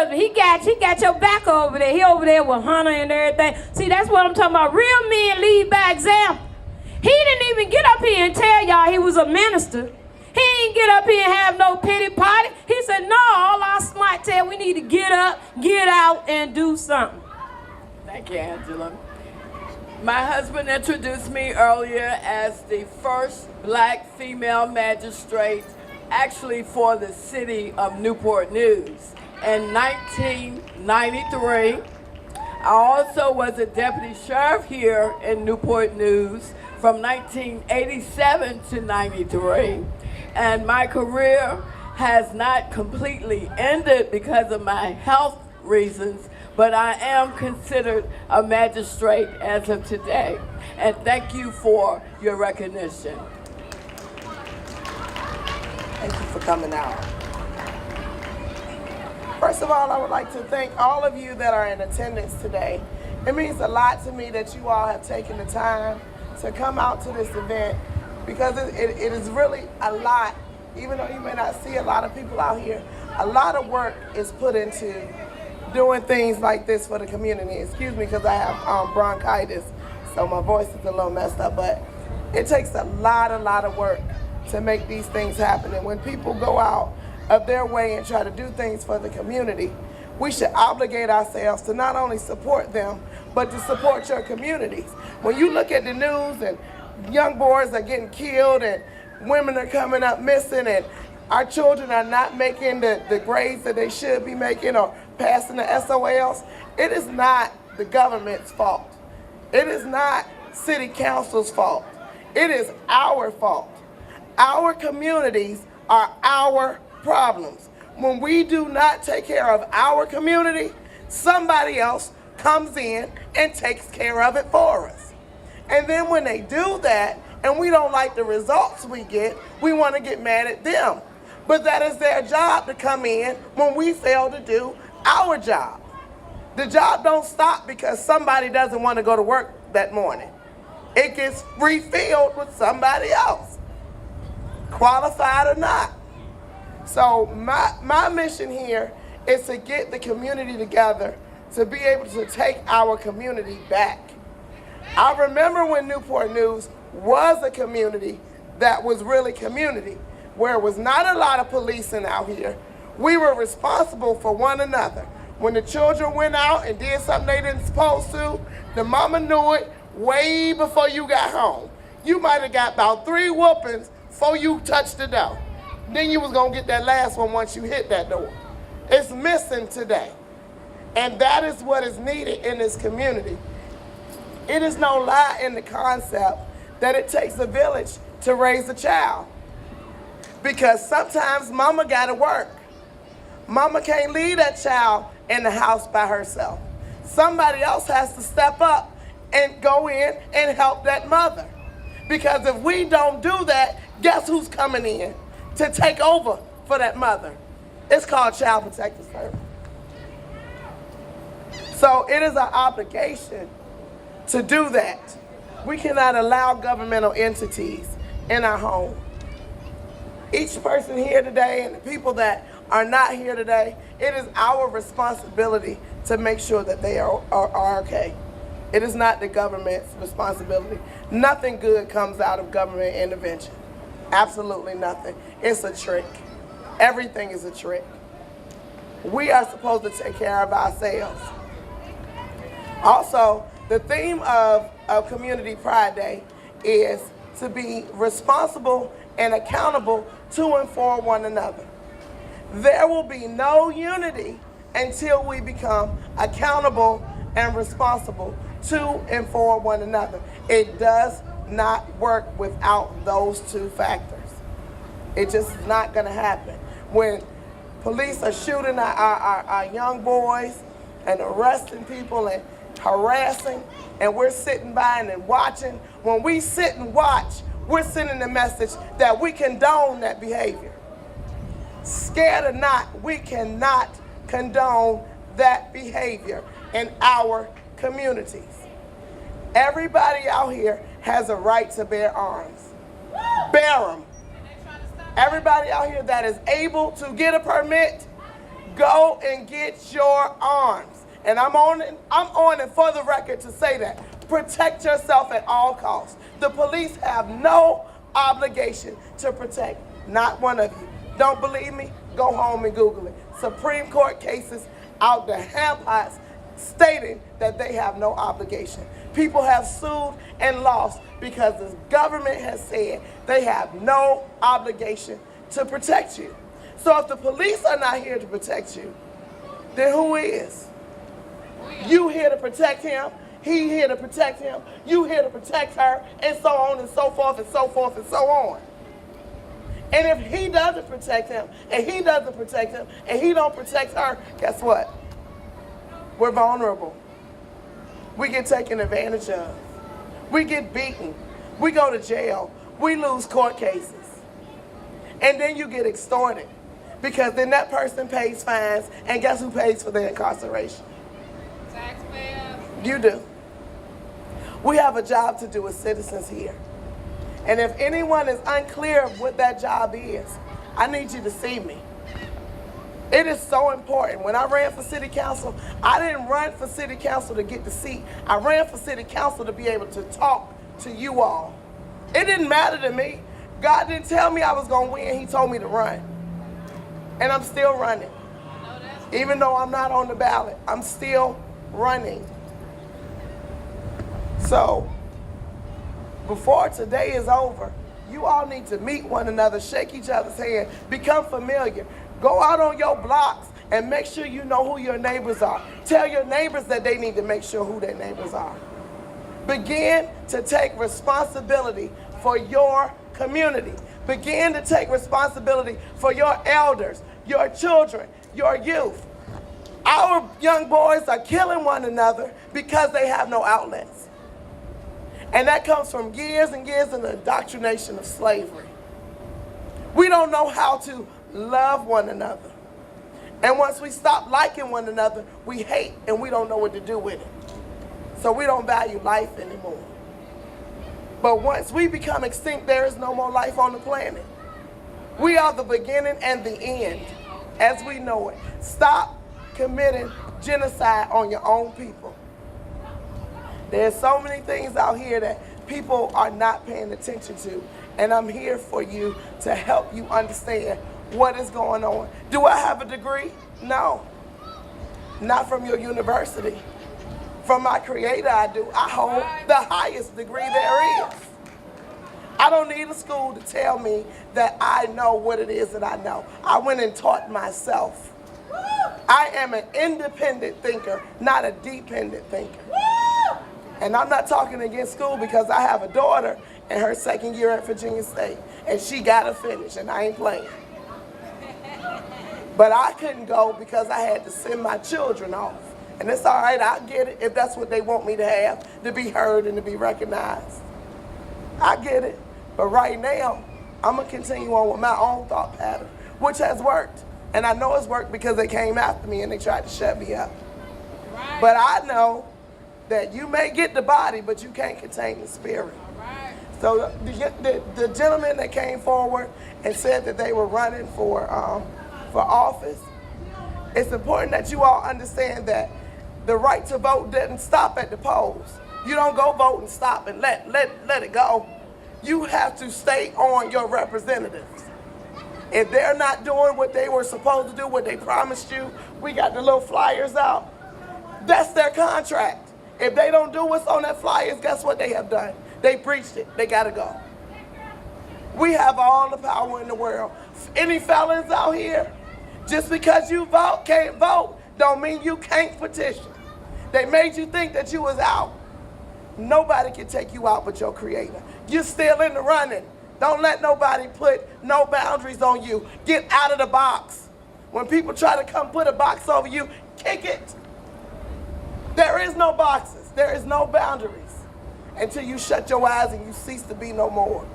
husband. He got your back over there. He over there with Hunter and everything. See, that's what I'm talking about. Real men lead by example. He didn't even get up here and tell y'all he was a minister. He didn't get up here and have no pity party. He said, no, all our smart tell we need to get up, get out, and do something. Thank you, Angela. My husband introduced me earlier as the first black female magistrate, actually for the city of Newport News. In 1993, I also was a deputy sheriff here in Newport News from 1987 to 93. And my career has not completely ended because of my health reasons, but I am considered a magistrate as of today. And thank you for your recognition. Thank you for coming out. First of all, I would like to thank all of you that are in attendance today. It means a lot to me that you all have taken the time to come out to this event, because it is really a lot. Even though you may not see a lot of people out here, a lot of work is put into doing things like this for the community. Excuse me, because I have bronchitis, so my voice is a little messed up, but it takes a lot of work to make these things happen. And when people go out of their way and try to do things for the community, we should obligate ourselves to not only support them, but to support your communities. When you look at the news and young boys are getting killed and women are coming up missing and our children are not making the grades that they should be making or passing the SOLs, it is not the government's fault. It is not city council's fault. It is our fault. Our communities are our problems. When we do not take care of our community, somebody else comes in and takes care of it for us. And then when they do that, and we don't like the results we get, we want to get mad at them. But that is their job to come in when we fail to do our job. The job don't stop because somebody doesn't want to go to work that morning. It gets refilled with somebody else, qualified or not. So my mission here is to get the community together to be able to take our community back. I remember when Newport News was a community that was really community, where it was not a lot of policing out here. We were responsible for one another. When the children went out and did something they didn't supposed to, the mama knew it way before you got home. You might have got about 3 whoopings before you touched the door. Then you was gonna get that last one once you hit that door. It's missing today. And that is what is needed in this community. It is no lie in the concept that it takes a village to raise a child. Because sometimes mama gotta work. Mama can't leave that child in the house by herself. Somebody else has to step up and go in and help that mother. Because if we don't do that, guess who's coming in to take over for that mother? It's called Child Protective Service. So it is our obligation to do that. We cannot allow governmental entities in our home. Each person here today and the people that are not here today, it is our responsibility to make sure that they are okay. It is not the government's responsibility. Nothing good comes out of government intervention. Absolutely nothing. It's a trick. Everything is a trick. We are supposed to take care of ourselves. Also, the theme of Community Pride Day is to be responsible and accountable to and for one another. There will be no unity until we become accountable and responsible to and for one another. It does not work without those 2 factors. It just is not gonna happen. When police are shooting our young boys and arresting people and harassing, and we're sitting by and watching, when we sit and watch, we're sending the message that we condone that behavior. Scared or not, we cannot condone that behavior in our communities. Everybody out here has a right to bear arms. Bear them. Everybody out here that is able to get a permit, Go and get your arms. And I'm on it for the record to say that. Protect yourself at all costs. The police have no obligation to protect not one of you. Don't believe me? Go home and Google it. Supreme Court cases out the handpots stating that they have no obligation. People have sued and lost because the government has said they have no obligation to protect you. So if the police are not here to protect you, then who is? You here to protect him, he here to protect him, you here to protect her, and so on and so forth and so forth and so on. And if he doesn't protect him, and he doesn't protect him, and he don't protect her, guess what? We're vulnerable. We get taken advantage of. We get beaten. We go to jail. We lose court cases. And then you get extorted. Because then that person pays fines, and guess who pays for their incarceration? Taxpayers. You do. We have a job to do as citizens here. And if anyone is unclear of what that job is, I need you to see me. It is so important. When I ran for city council, I didn't run for city council to get the seat. I ran for city council to be able to talk to you all. It didn't matter to me. God didn't tell me I was going to win. He told me to run. And I'm still running. Even though I'm not on the ballot, I'm still running. So, before today is over, you all need to meet one another, shake each other's hand, become familiar. Go out on your blocks and make sure you know who your neighbors are. Tell your neighbors that they need to make sure who their neighbors are. Begin to take responsibility for your community. Begin to take responsibility for your elders, your children, your youth. Our young boys are killing one another because they have no outlets. And that comes from years and years of the indoctrination of slavery. We don't know how to love one another. And once we stop liking one another, we hate and we don't know what to do with it. So we don't value life anymore. But once we become extinct, there is no more life on the planet. We are the beginning and the end as we know it. Stop committing genocide on your own people. There's so many things out here that people are not paying attention to. And I'm here for you to help you understand what is going on. Do I have a degree? No. Not from your university. From my creator, I do. I hold the highest degree there is. I don't need a school to tell me that I know what it is that I know. I went and taught myself. I am an independent thinker, not a dependent thinker. And I'm not talking against school because I have a daughter in her second year at Virginia State, and she got to finish, and I ain't playing. But I couldn't go because I had to send my children off. And it's all right, I get it if that's what they want me to have, to be heard and to be recognized. I get it. But right now, I'm going to continue on with my own thought pattern, which has worked. And I know it's worked because they came after me and they tried to shut me up. Right. But I know that you may get the body, but you can't contain the spirit. Right. So the gentleman that came forward and said that they were running for office, it's important that you all understand that the right to vote didn't stop at the polls. You don't go vote and stop and let it go. You have to stay on your representatives. If they're not doing what they were supposed to do, what they promised you, we got the little flyers out. That's their contract. If they don't do what's on that flyers, guess what they have done? They breached it. They got to go. We have all the power in the world. Any felons out here, just because you can't vote, don't mean you can't petition. They made you think that you was out. Nobody can take you out but your creator. You're still in the running. Don't let nobody put no boundaries on you. Get out of the box. When people try to come put a box over you, kick it. There is no boxes. There is no boundaries until you shut your eyes and you cease to be no more.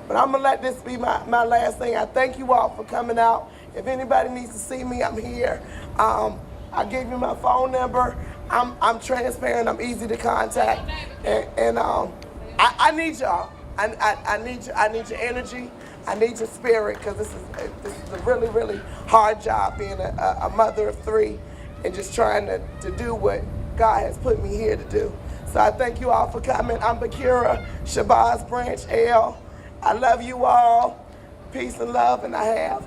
But I'm going to let this be my last thing. I thank you all for coming out. If anybody needs to see me, I'm here. I gave you my phone number. I'm transparent. I'm easy to contact. And I need y'all. I need your energy. I need your spirit, because this is a really, really hard job being a mother of 3 and just trying to do what God has put me here to do. So I thank you all for coming. I'm Bekura Shabazz, Branch L. I love you all. Peace and love, and I have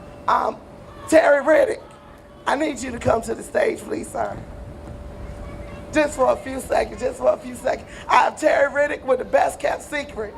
Terry Riddick. I need you to come to the stage, please, sir. Just for a few seconds, I have Terry Riddick with the best kept secret.